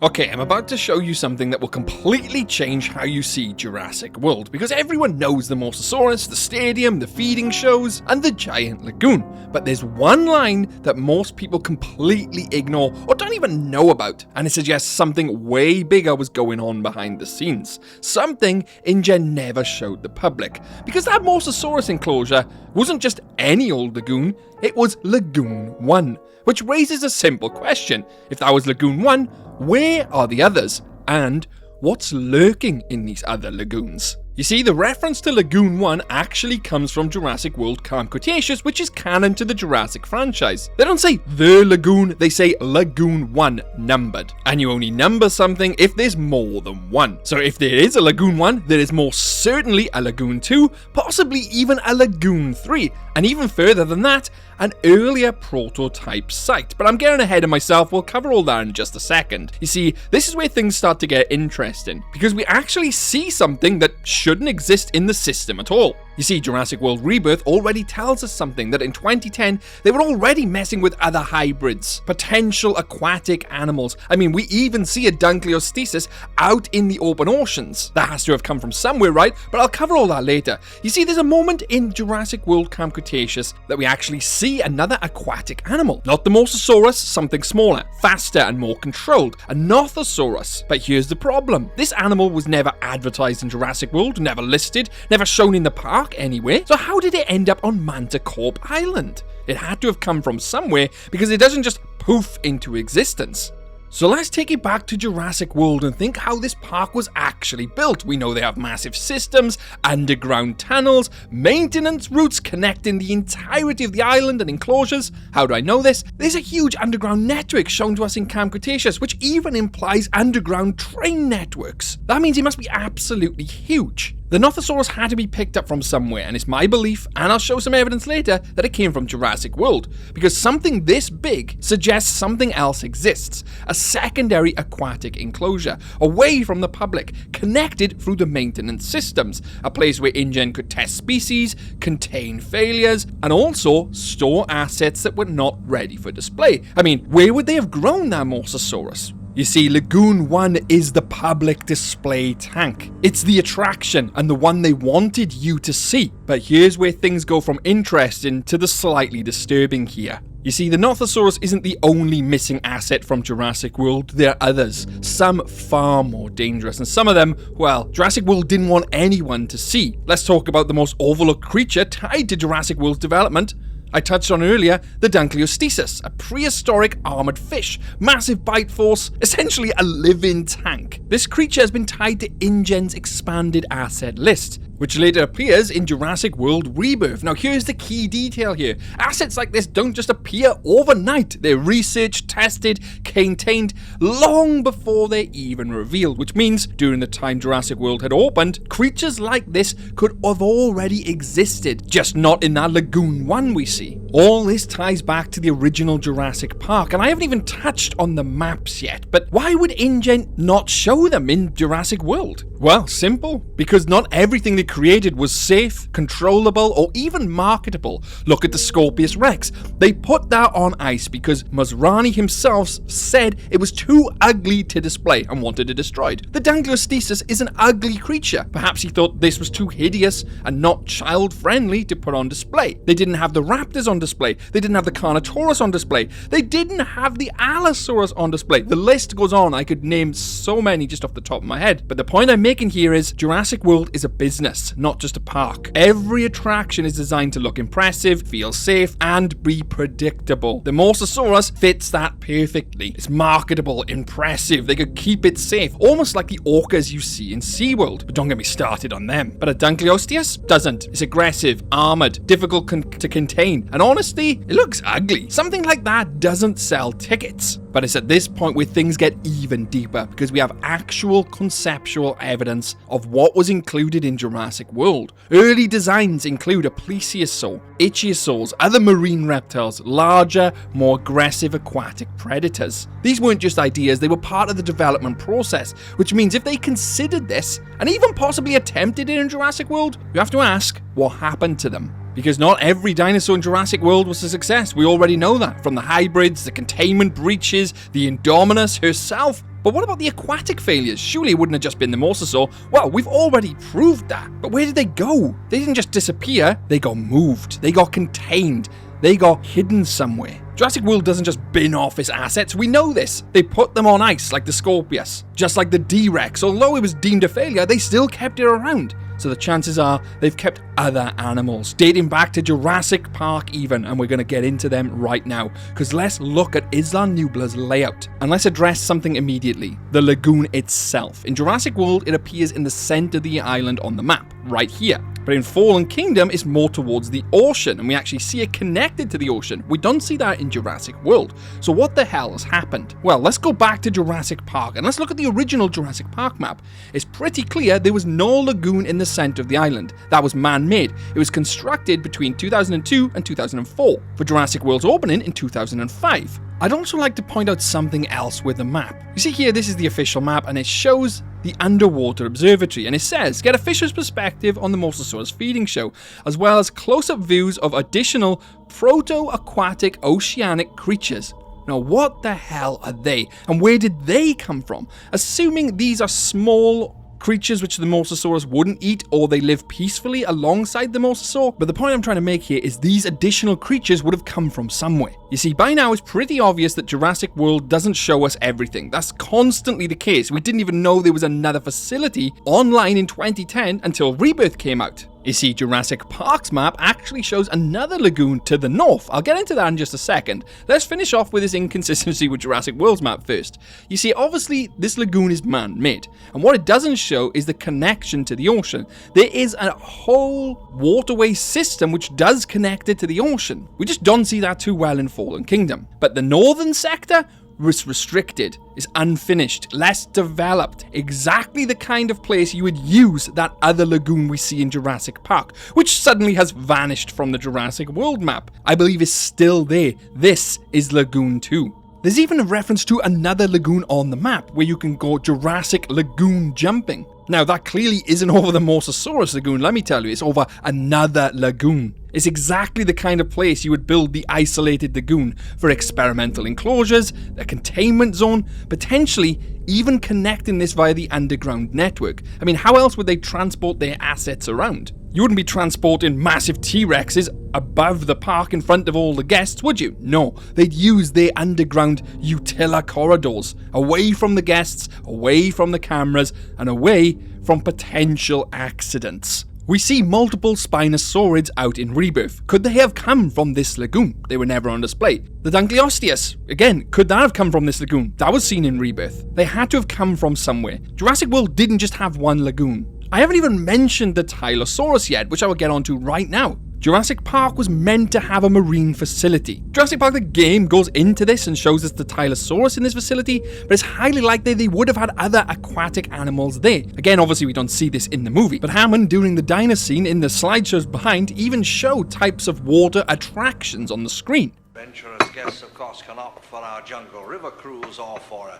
Okay, I'm about to show you something that will completely change how you see Jurassic World, because everyone knows the Mosasaurus, the stadium, the feeding shows, and the giant lagoon. But there's one line that most people completely ignore or don't even know about, and it suggests something way bigger was going on behind the scenes. Something InGen never showed the public, because that Mosasaurus enclosure wasn't just any old lagoon, it was Lagoon 1. Which raises a simple question. If that was Lagoon 1, where are the others? And what's lurking in these other lagoons? You see, the reference to Lagoon 1 actually comes from Jurassic World Camp Cretaceous, which is canon to the Jurassic franchise. They don't say the lagoon, they say Lagoon 1 numbered. And you only number something if there's more than one. So if there is a Lagoon 1, there is most certainly a Lagoon 2, possibly even a Lagoon 3, and even further than that, an earlier prototype site. But I'm getting ahead of myself, we'll cover all that in just a second. You see, this is where things start to get interesting, because we actually see something that shouldn't exist in the system at all. You see, Jurassic World Rebirth already tells us something, that in 2010, they were already messing with other hybrids, potential aquatic animals. I mean, we even see a Dunkleostesis out in the open oceans. That has to have come from somewhere, right? But I'll cover all that later. You see, there's a moment in Jurassic World Camp Cretaceous that we actually see another aquatic animal. Not the Mosasaurus, something smaller, faster and more controlled, a Nothosaurus. But here's the problem. This animal was never advertised in Jurassic World, never listed, never shown in the park anyway. So how did it end up on Manticorp Island? It had to have come from somewhere, because it doesn't just poof into existence. So let's take it back to Jurassic World and think how this park was actually built. We know they have massive systems, underground tunnels, maintenance routes connecting the entirety of the island and enclosures. How do I know this? There's a huge underground network shown to us in Camp Cretaceous, which even implies underground train networks. That means it must be absolutely huge. The Nothosaurus had to be picked up from somewhere, and it's my belief, and I'll show some evidence later, that it came from Jurassic World, because something this big suggests something else exists, a secondary aquatic enclosure, away from the public, connected through the maintenance systems, a place where InGen could test species, contain failures, and also store assets that were not ready for display. I mean, where would they have grown that Mosasaurus? You see, Lagoon 1 is the public display tank. It's the attraction and the one they wanted you to see. But here's where things go from interesting to the slightly disturbing here. You see, the Nothosaurus isn't the only missing asset from Jurassic World. There are others, some far more dangerous, and some of them, well, Jurassic World didn't want anyone to see. Let's talk about the most overlooked creature tied to Jurassic World's development. I touched on earlier, the Dunkleostesis, a prehistoric armored fish, massive bite force, essentially a living tank. This creature has been tied to InGen's expanded asset list, which later appears in Jurassic World Rebirth. Now here's the key detail here. Assets like this don't just appear overnight. They're researched, tested, contained long before they're even revealed, which means during the time Jurassic World had opened, creatures like this could have already existed, just not in that Lagoon 1 we see. All this ties back to the original Jurassic Park, and I haven't even touched on the maps yet, but why would InGen not show them in Jurassic World? Well, simple, because not everything they created was safe, controllable, or even marketable. Look at the Scorpius Rex. They put that on ice because Masrani himself said it was too ugly to display and wanted it destroyed. The Dunkleostesis is an ugly creature. Perhaps he thought this was too hideous and not child-friendly to put on display. They didn't have the raptors on display. They didn't have the Carnotaurus on display. They didn't have the Allosaurus on display. The list goes on. I could name so many just off the top of my head. But the point I'm making here is Jurassic World is a business, not just a park. Every attraction is designed to look impressive, feel safe, and be predictable. The Mosasaurus fits that perfectly. It's marketable, impressive, they could keep it safe, almost like the orcas you see in SeaWorld. But don't get me started on them. But a Dunkleosteus doesn't. It's aggressive, armored, difficult to contain, and honestly, it looks ugly. Something like that doesn't sell tickets. But it's at this point where things get even deeper, because we have actual conceptual evidence of what was included in Jurassic World. Early designs include a plesiosaur, ichthyosaurs, other marine reptiles, larger, more aggressive aquatic predators. These weren't just ideas, they were part of the development process, which means if they considered this, and even possibly attempted it in Jurassic World, you have to ask, what happened to them? Because not every dinosaur in Jurassic World was a success. We already know that. From the hybrids, the containment breaches, the Indominus herself. But what about the aquatic failures? Surely it wouldn't have just been the mosasaur. Well, we've already proved that. But where did they go? They didn't just disappear. They got moved. They got contained. They got hidden somewhere. Jurassic World doesn't just bin off its assets, we know this. They put them on ice like the Scorpius. Just like the T-Rex, although it was deemed a failure, they still kept it around. So the chances are they've kept other animals, dating back to Jurassic Park even, and we're going to get into them right now. Because let's look at Isla Nublar's layout, and let's address something immediately. The lagoon itself. In Jurassic World, it appears in the center of the island on the map, right here. But in Fallen Kingdom, it's more towards the ocean, and we actually see it connected to the ocean. We don't see that in Jurassic World. So what the hell has happened? Well, let's go back to Jurassic Park, and let's look at the original Jurassic Park map. It's pretty clear there was no lagoon in the center of the island. That was man-made. It was constructed between 2002 and 2004, for Jurassic World's opening in 2005. I'd also like to point out something else with the map. You see here, this is the official map, and it shows the underwater observatory, and it says, get a fisher's perspective on the Mosasaurus feeding show, as well as close-up views of additional proto-aquatic oceanic creatures. Now, what the hell are they, and where did they come from? Assuming these are small creatures which the Mosasaurus wouldn't eat, or they live peacefully alongside the Mosasaur. But the point I'm trying to make here is these additional creatures would have come from somewhere. You see, by now it's pretty obvious that Jurassic World doesn't show us everything. That's constantly the case. We didn't even know there was another facility online in 2010 until Rebirth came out. You see, Jurassic Park's map actually shows another lagoon to the north. I'll get into that in just a second. Let's finish off with this inconsistency with Jurassic World's map first. You see, obviously, this lagoon is man-made, and what it doesn't show is the connection to the ocean. There is a whole waterway system which does connect it to the ocean. We just don't see that too well in Fallen Kingdom. But the northern sector is restricted, is unfinished, less developed, exactly the kind of place you would use that other lagoon we see in Jurassic Park, which suddenly has vanished from the Jurassic World map. I believe is still there. This is Lagoon 2. There's even a reference to another lagoon on the map where you can go Jurassic Lagoon jumping. Now, that clearly isn't over the Mosasaurus lagoon, let me tell you, it's over another lagoon. It's exactly the kind of place you would build the isolated lagoon for experimental enclosures, a containment zone, potentially even connecting this via the underground network. I mean, how else would they transport their assets around? You wouldn't be transporting massive T-Rexes above the park in front of all the guests, would you? No, they'd use their underground Utila corridors, away from the guests, away from the cameras, and away from potential accidents. We see multiple Spinosaurids out in Rebirth. Could they have come from this lagoon? They were never on display. The Dunkleosteus, again, could that have come from this lagoon? That was seen in Rebirth. They had to have come from somewhere. Jurassic World didn't just have one lagoon. I haven't even mentioned the Tylosaurus yet, which I will get onto right now. Jurassic Park was meant to have a marine facility. Jurassic Park the game goes into this and shows us the Tylosaurus in this facility, but it's highly likely they would have had other aquatic animals there. Again, obviously we don't see this in the movie, but Hammond during the dino scene in the slideshows behind even showed types of water attractions on the screen. Adventurous guests, of course, can opt for our jungle river cruise or for a...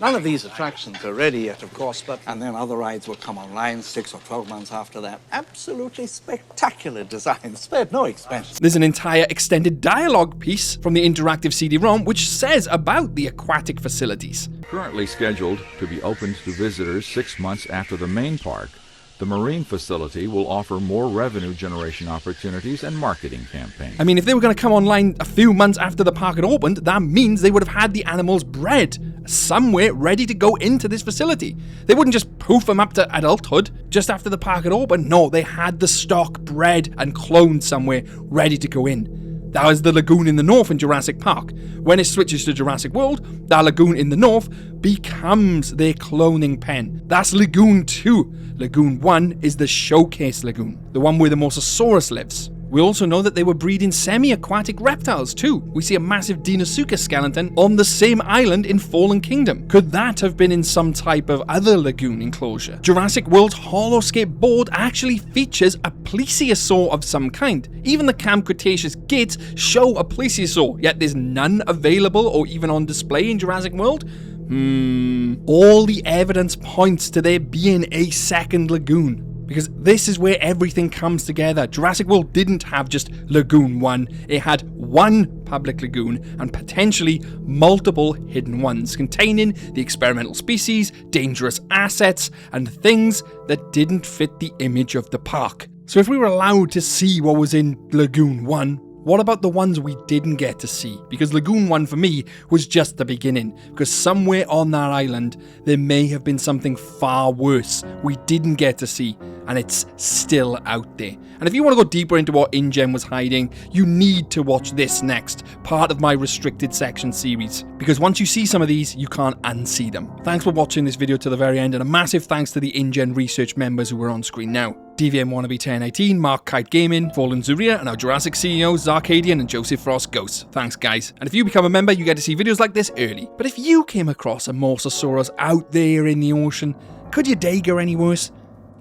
None of these attractions are ready yet, of course, and then other rides will come online 6 or 12 months after that. Absolutely spectacular design, spared no expense. There's an entire extended dialogue piece from the interactive CD-ROM which says about the aquatic facilities. Currently scheduled to be opened to visitors 6 months after the main park, the marine facility will offer more revenue generation opportunities and marketing campaigns. I mean, if they were going to come online a few months after the park had opened, that means they would have had the animals bred somewhere ready to go into this facility. They wouldn't just poof them up to adulthood just after the park had opened. No, they had the stock bred and cloned somewhere ready to go in. That was the lagoon in the north in Jurassic Park. When it switches to Jurassic World, that lagoon in the north becomes their cloning pen. That's Lagoon 2. Lagoon 1 is the showcase lagoon, the one where the Mosasaurus lives. We also know that they were breeding semi-aquatic reptiles too. We see a massive Deinosuchus skeleton on the same island in Fallen Kingdom. Could that have been in some type of other lagoon enclosure? Jurassic World's Holoscape board actually features a plesiosaur of some kind. Even the Camp Cretaceous gates show a plesiosaur, yet there's none available or even on display in Jurassic World. All the evidence points to there being a second lagoon. Because this is where everything comes together. Jurassic World didn't have just Lagoon 1, it had one public lagoon and potentially multiple hidden ones containing the experimental species, dangerous assets, and things that didn't fit the image of the park. So if we were allowed to see what was in Lagoon 1, what about the ones we didn't get to see? Because Lagoon 1 for me was just the beginning, because somewhere on that island there may have been something far worse we didn't get to see, and it's still out there. And if you want to go deeper into what InGen was hiding, you need to watch this next, part of my restricted section series, because once you see some of these, you can't unsee them. Thanks for watching this video to the very end, and a massive thanks to the InGen research members who are on screen now. DVM Wannabe 1018, Mark Kite Gaming, Fallen Zuria, and our Jurassic CEOs, Zarkadian and Joseph Frost Ghosts. Thanks guys. And if you become a member, you get to see videos like this early. But if you came across a Mosasaurus out there in the ocean, could your day go any worse?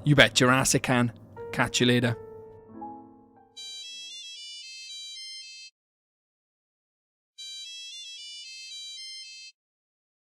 You bet Jurassic can. Catch you later.